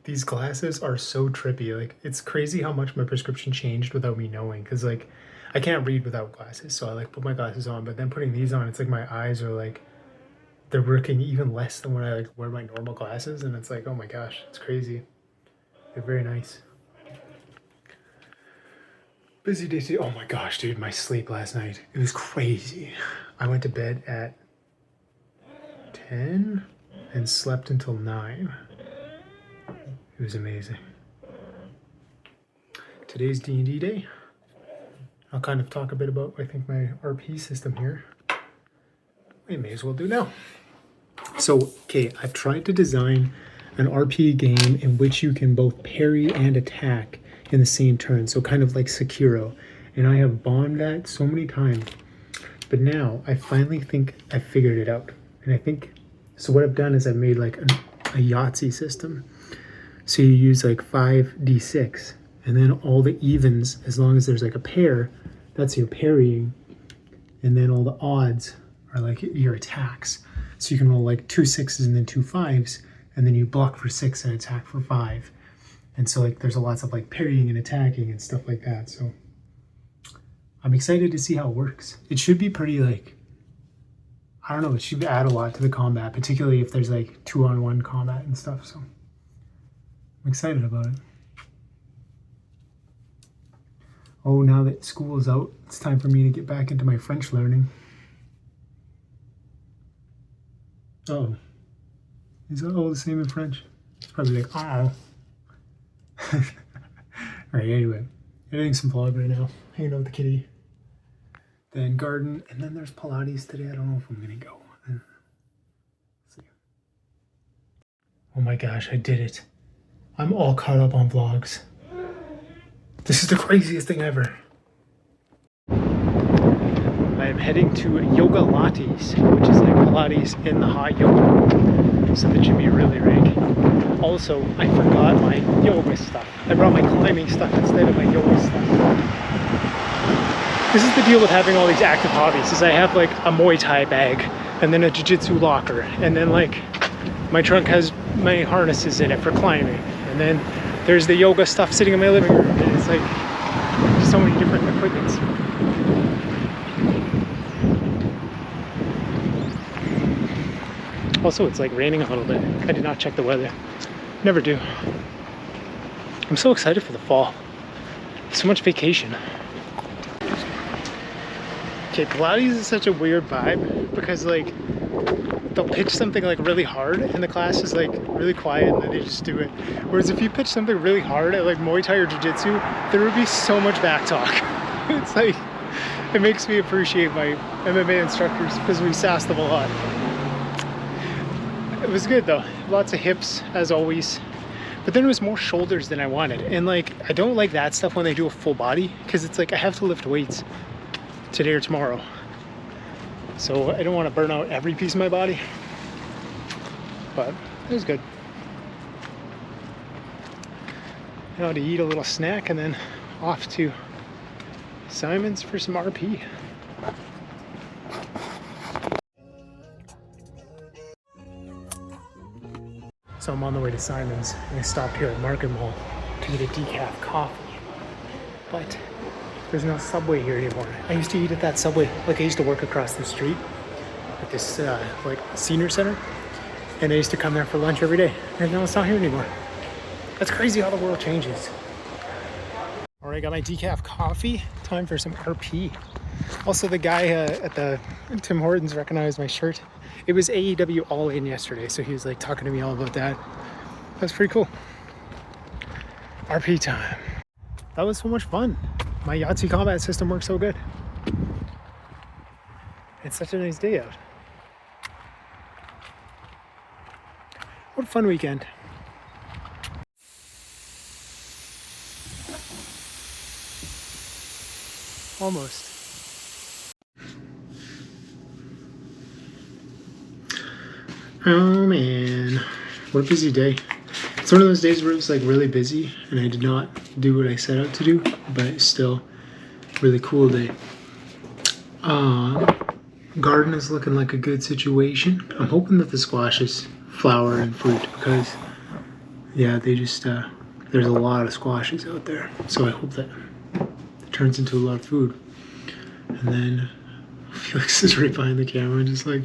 These glasses are so trippy. Like, it's crazy how much my prescription changed without me knowing. Cause like, I can't read without glasses, so I like put my glasses on. But then putting these on, it's like my eyes are like they're working even less than when I like wear my normal glasses, and it's like, oh my gosh, it's crazy. They're very nice. Busy day today. Oh my gosh, dude, my sleep last night, it was crazy. I went to bed at 10 and slept until 9. It was amazing. Today's D&D day. I'll kind of talk a bit about, I think, my RP system here. We may as well do now. So, okay, I've tried to design an RP game in which you can both parry and attack in the same turn. So kind of like Sekiro. And I have bombed that so many times. But now I finally think I figured it out. And I think, so what I've done is I've made like a Yahtzee system. So you use like 5d6. And then all the evens, as long as there's like a pair, that's your parrying. And then all the odds are like your attacks. So you can roll like 2 6s and then 2 5s, and then you block for 6 and attack for 5. And so like there's lots of like parrying and attacking and stuff like that. So I'm excited to see how it works. It should be pretty like, I don't know, it should add a lot to the combat, particularly if there's like 2-on-1 combat and stuff. So I'm excited about it. Oh, now that school is out, it's time for me to get back into my French learning. Oh, is that all the same in French? It's probably like, oh. All right, anyway, editing some vlog right now, hanging out with the kitty. Then garden, and then there's Pilates today. I don't know if I'm gonna go. Let's see. Oh my gosh, I did it. I'm all caught up on vlogs. This is the craziest thing ever. I am heading to Yoga Lattes, which is like Pilates in the hot yoga. So that should be really rank. Also, I forgot my yoga stuff. I brought my climbing stuff instead of my yoga stuff. This is the deal with having all these active hobbies, is I have like a Muay Thai bag, and then a jiu-jitsu locker, and then like my trunk has my harnesses in it for climbing, and then there's the yoga stuff sitting in my living room, and it's like so many different equipments. Also, it's like raining a little bit. I did not check the weather. Never do. I'm so excited for the fall. So much vacation. Okay, Pilates is such a weird vibe because like they'll pitch something like really hard and the class is like really quiet and then they just do it. Whereas if you pitch something really hard at like Muay Thai or Jiu-Jitsu, there would be so much back talk. It's like, it makes me appreciate my MMA instructors because we sass them a lot. It was good though, lots of hips as always, but then it was more shoulders than I wanted. And like, I don't like that stuff when they do a full body because it's like I have to lift weights today or tomorrow. So I don't want to burn out every piece of my body, but it was good. Now to eat a little snack and then off to Simon's for some RP. So I'm on the way to Simon's and I stopped here at Market Mall to get a decaf coffee. But there's no Subway here anymore. I used to eat at that Subway, like I used to work across the street at this like senior center, and I used to come there for lunch every day. And now it's not here anymore. That's crazy how the world changes. All right, got my decaf coffee. Time for some RP. Also, the guy at the Tim Hortons recognized my shirt. It was AEW All In yesterday, so he was like talking to me all about that. That's pretty cool. RP time. That was so much fun. My Yahtzee combat system works so good. It's such a nice day out. What a fun weekend. Almost. Oh man, what a busy day. It's one of those days where it was like really busy and I did not do what I set out to do, but it's still a really cool day. Garden is looking like a good situation. I'm hoping that the squashes flower and fruit because yeah, they just there's a lot of squashes out there, so I hope that it turns into a lot of food. And then Felix is right behind the camera, just like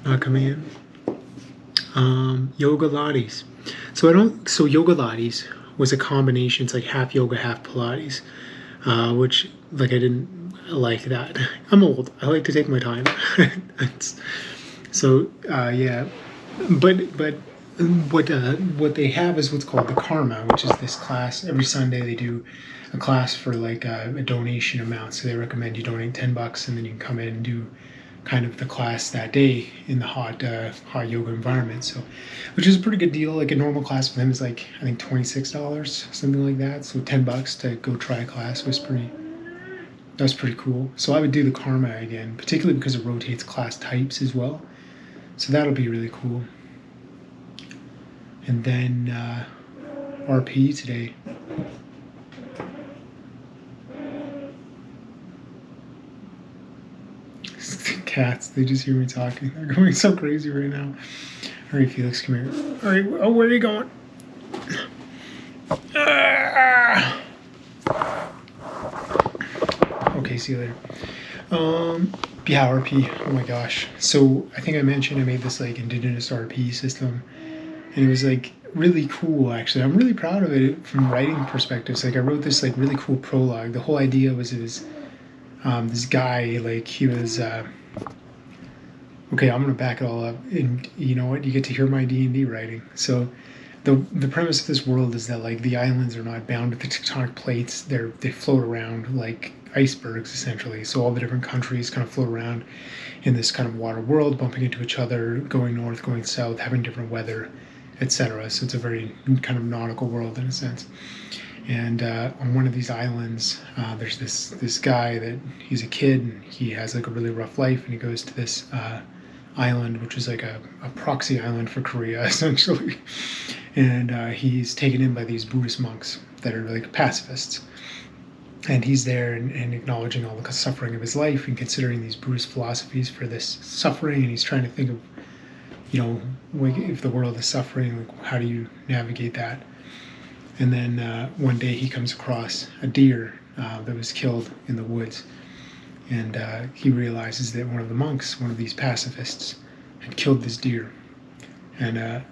not coming in. Yoga Lattes. So Yoga Lattes was a combination. It's like half yoga, half Pilates, which like I didn't like that. I'm old. I like to take my time. So yeah, but what they have is what's called the Karma, which is this class. Every Sunday they do a class for like a donation amount. So they recommend you donate $10, and then you can come in and do kind of the class that day in the hot yoga environment. So, which is a pretty good deal. Like a normal class for them is like I think $26, something like that. So $10 to go try a class was pretty. That was pretty cool. So I would do the Karma again, particularly because it rotates class types as well. So that'll be really cool. And then RP today. Cats, they just hear me talking. They're going so crazy right now. All right, Felix, come here. All right, oh, where are you going? Okay, see you later. Yeah, RP. Oh my gosh. So I think I mentioned I made this like indigenous RP system, and it was like really cool. Actually, I'm really proud of it from writing perspectives. Like I wrote this like really cool prologue. The whole idea was it was this guy like he was. Okay, I'm gonna back it all up, and you know what? You get to hear my D&D writing. So, the premise of this world is that like the islands are not bound with the tectonic plates. They float around like icebergs essentially. So all the different countries kind of float around in this kind of water world, bumping into each other, going north, going south, having different weather, etc. So it's a very kind of nautical world in a sense. And on one of these islands, there's this guy that he's a kid and he has like a really rough life, and he goes to this island, which is like a proxy island for Korea, essentially. And he's taken in by these Buddhist monks that are like pacifists. And he's there and acknowledging all the suffering of his life and considering these Buddhist philosophies for this suffering. And he's trying to think of, you know, if the world is suffering, like, how do you navigate that? And then one day he comes across a deer that was killed in the woods. And he realizes that one of the monks, one of these pacifists, had killed this deer. And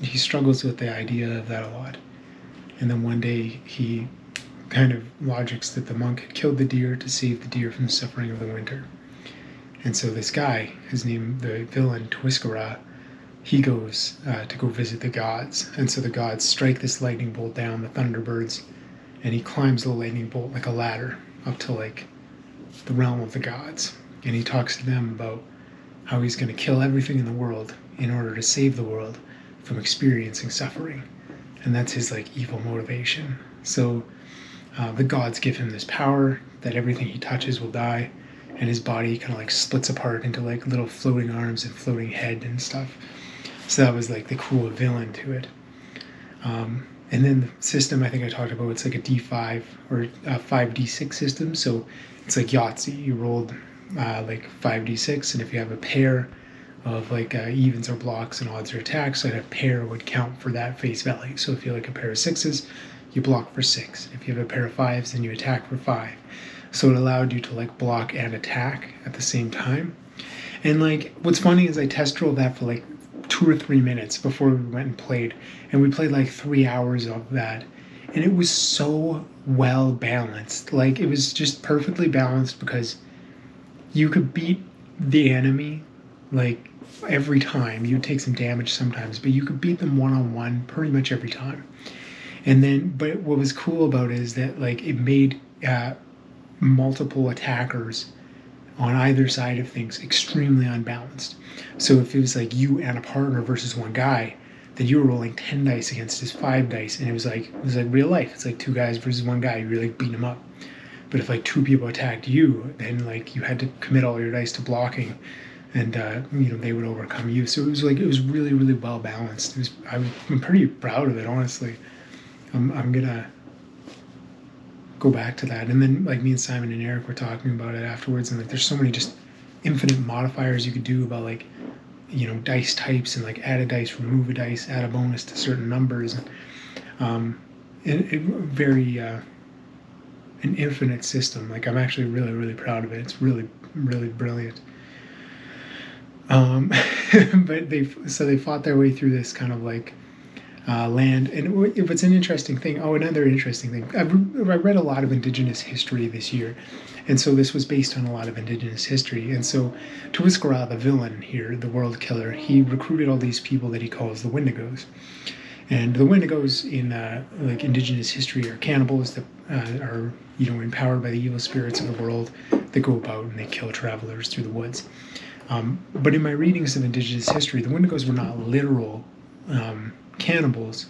he struggles with the idea of that a lot. And then one day he kind of logics that the monk had killed the deer to save the deer from the suffering of the winter. And so this guy, his name, the villain, Twiskara, he goes to go visit the gods. And so the gods strike this lightning bolt down, the thunderbirds, and he climbs the lightning bolt like a ladder up to like the realm of the gods. And he talks to them about how he's going to kill everything in the world in order to save the world from experiencing suffering. And that's his like evil motivation. So the gods give him this power that everything he touches will die, and his body kind of like splits apart into like little floating arms and floating head and stuff. So that was like the cool villain to it. And then the system I think I talked about, it's like a D5 or a 5D6 system. So it's like Yahtzee. You rolled like 5D6, and if you have a pair of like evens or blocks and odds or attacks, so a pair would count for that face value. So if you have like a pair of sixes, you block for 6. If you have a pair of 5s, then you attack for 5. So it allowed you to like block and attack at the same time. And like what's funny is I test rolled that for like 2 or 3 minutes before we went and played, and we played like 3 hours of that, and it was so well balanced. Like it was just perfectly balanced because you could beat the enemy like every time. You'd take some damage sometimes, but you could beat them one-on-one pretty much every time. And then, but what was cool about it is that like it made multiple attackers on either side of things extremely unbalanced. So if it was like you and a partner versus one guy, then you were rolling 10 dice against his 5 dice, and it was like real life. It's like 2 guys versus 1 guy. You're like beating him up. But if like 2 people attacked you, then like you had to commit all your dice to blocking, and you know, they would overcome you. So it was really really well balanced. I'm pretty proud of it, honestly. I'm gonna go back to that. And then like me and Simon and Eric were talking about it afterwards, and like there's so many just infinite modifiers you could do about like dice types and like add a dice, remove a dice, add a bonus to certain numbers. Very an infinite system. Like I'm actually really, really proud of it. It's really, really brilliant. But they fought their way through this kind of like land. And it's an interesting thing. Oh, another interesting thing. I read a lot of Indigenous history this year, and so this was based on a lot of Indigenous history. And so Tuiskara, the villain here, the world killer, he recruited all these people that he calls the Wendigos. And the Wendigos in like Indigenous history are cannibals that are empowered by the evil spirits of the world. They go about and they kill travelers through the woods. But in my readings of Indigenous history, the Wendigos were not literal cannibals.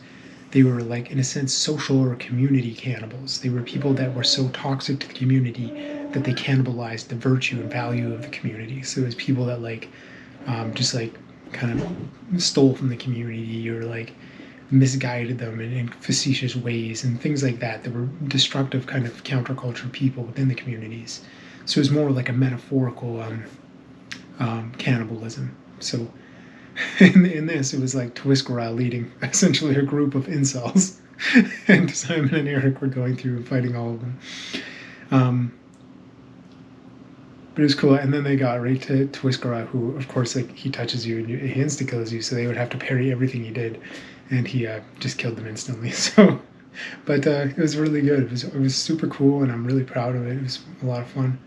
They were, like, in a sense, social or community cannibals. They were people that were so toxic to the community that they cannibalized the virtue and value of the community. So it was people that just like kind of stole from the community or like misguided them in facetious ways and things like that. That were destructive kind of counterculture people within the communities. So it was more like a metaphorical cannibalism. So in this, it was like Tuiskara leading essentially a group of incels, and Simon and Eric were going through and fighting all of them. But it was cool. And then they got right to Tuiskara, who, of course, like he touches you and he insta kills you, so they would have to parry everything he did, and he just killed them instantly. So, but it was really good. It was super cool, and I'm really proud of it. It was a lot of fun.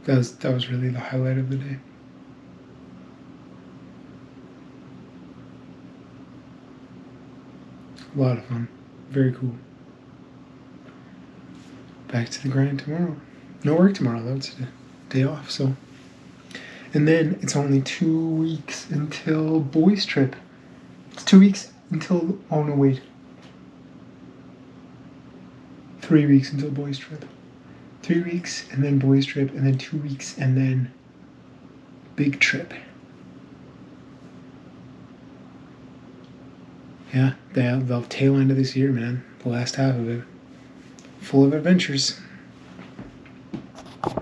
That was really the highlight of the day. A lot of fun. Very cool. Back to the grind tomorrow. No work tomorrow, though. It's a day off, so. And then it's only 2 weeks until boys' trip. It's 2 weeks until. Oh, no, wait. 3 weeks until boys' trip. 3 weeks, and then boys' trip, and then 2 weeks, and then big trip. Yeah, the tail end of this year, man. The last half of it. Full of adventures.